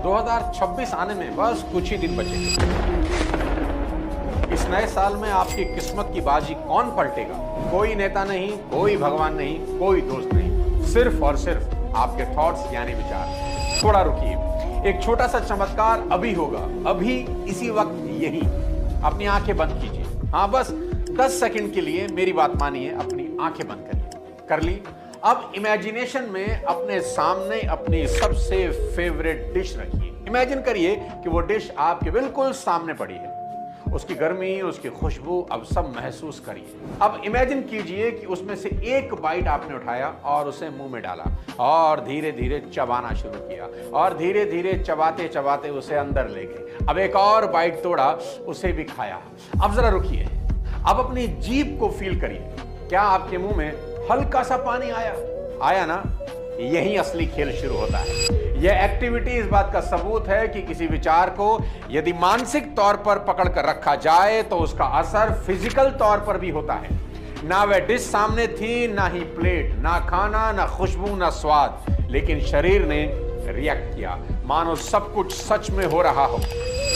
2026 आने में बस कुछ ही दिन बचे। इस नए साल में आपकी किस्मत की बाजी कौन पलटेगा? कोई नेता नहीं, कोई भगवान नहीं, कोई दोस्त नहीं, सिर्फ और सिर्फ आपके थॉट्स यानी विचार। थोड़ा रुकिए, एक छोटा सा चमत्कार अभी होगा, अभी इसी वक्त यही। अपनी आंखें बंद कीजिए। हाँ, बस 10 सेकंड के लिए मेरी बात मानिए, अपनी आंखें बंद करिए। कर ली? अब इमेजिनेशन में अपने सामने अपनी सबसे फेवरेट डिश रखिए। इमेजिन करिए कि वो डिश आपके बिल्कुल सामने पड़ी है। उसकी गर्मी, उसकी खुशबू अब सब महसूस करिए। अब इमेजिन कीजिए कि उसमें से एक बाइट आपने उठाया और उसे मुंह में डाला और धीरे धीरे चबाना शुरू किया और धीरे धीरे चबाते चबाते उसे अंदर ले गए। अब एक और बाइट तोड़ा, उसे भी खाया। अब जरा रुकिए, अब अपनी जीभ को फील करिए। क्या आपके मुंह में हल्का सा पानी आया ना? यही असली खेल शुरू होता है। यह एक्टिविटी इस बात का सबूत है कि किसी विचार को यदि मानसिक तौर पर पकड़ कर रखा जाए तो उसका असर फिजिकल तौर पर भी होता है। ना वह डिश सामने थी, ना ही प्लेट, ना खाना, ना खुशबू, ना स्वाद, लेकिन शरीर ने रिएक्ट किया, मानो सब कुछ सच में हो रहा हो।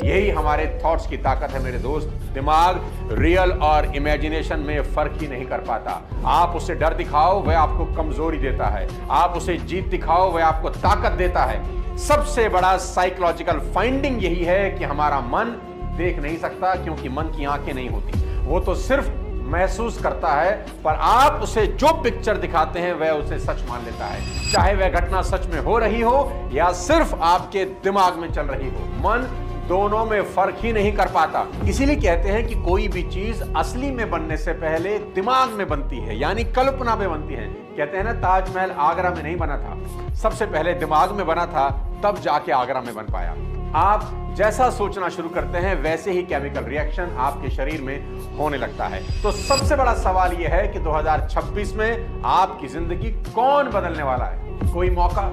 यही हमारे थॉट्स की ताकत है मेरे दोस्त। दिमाग रियल और इमेजिनेशन में फर्क ही नहीं कर पाता। आप उसे डर दिखाओ, वह आपको कमजोरी देता है। आप उसे जीत दिखाओ, वह आपको ताकत देता है। सबसे बड़ा साइकोलॉजिकल फाइंडिंग यही है कि हमारा मन देख नहीं सकता, क्योंकि मन की आंखें नहीं होती। वो तो सिर्फ महसूस करता है, पर आप उसे जो पिक्चर दिखाते हैं वह उसे सच मान लेता है, चाहे वह घटना सच में हो रही हो या सिर्फ आपके दिमाग में चल रही हो। मन दोनों में फर्क ही नहीं कर पाता। इसीलिए कहते हैं कि कोई भी चीज असली में बनने से पहले दिमाग में बनती है, यानी कल्पना में बनती है। कहते हैं ना, ताजमहल आगरा में नहीं बना था, सबसे पहले दिमाग में बना था, तब जाके आगरा में बन पाया। आप जैसा सोचना शुरू करते हैं वैसे ही केमिकल रिएक्शन आपके शरीर में होने लगता है। तो सबसे बड़ा सवाल यह है कि 2026 में आपकी जिंदगी कौन बदलने वाला है? कोई मौका,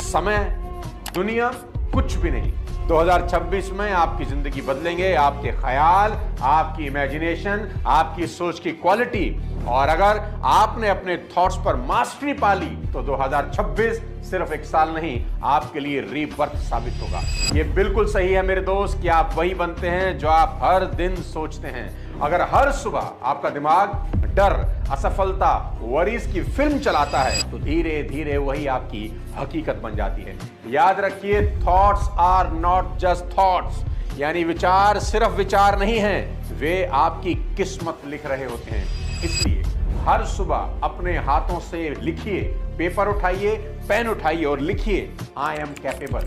समय, दुनिया, कुछ भी नहीं। 2026 में आपकी जिंदगी बदलेंगे आपके ख्याल, आपकी इमेजिनेशन, आपकी सोच की क्वालिटी। और अगर आपने अपने थॉट्स पर मास्टरी पाली तो 2026 सिर्फ एक साल नहीं, आपके लिए रीबर्थ साबित होगा। ये बिल्कुल सही है मेरे दोस्त कि आप वही बनते हैं जो आप हर दिन सोचते हैं। अगर हर सुबह आपका दिमाग डर, असफलता, वरीज की फिल्म चलाता है तो धीरे धीरे वही आपकी हकीकत बन जाती है। याद रखिए, thoughts are not just thoughts, यानी विचार सिर्फ विचार नहीं हैं, वे आपकी किस्मत लिख रहे होते हैं। इसलिए हर सुबह अपने हाथों से लिखिए, पेपर उठाइए, पेन उठाइए और लिखिए, आई एम कैपेबल।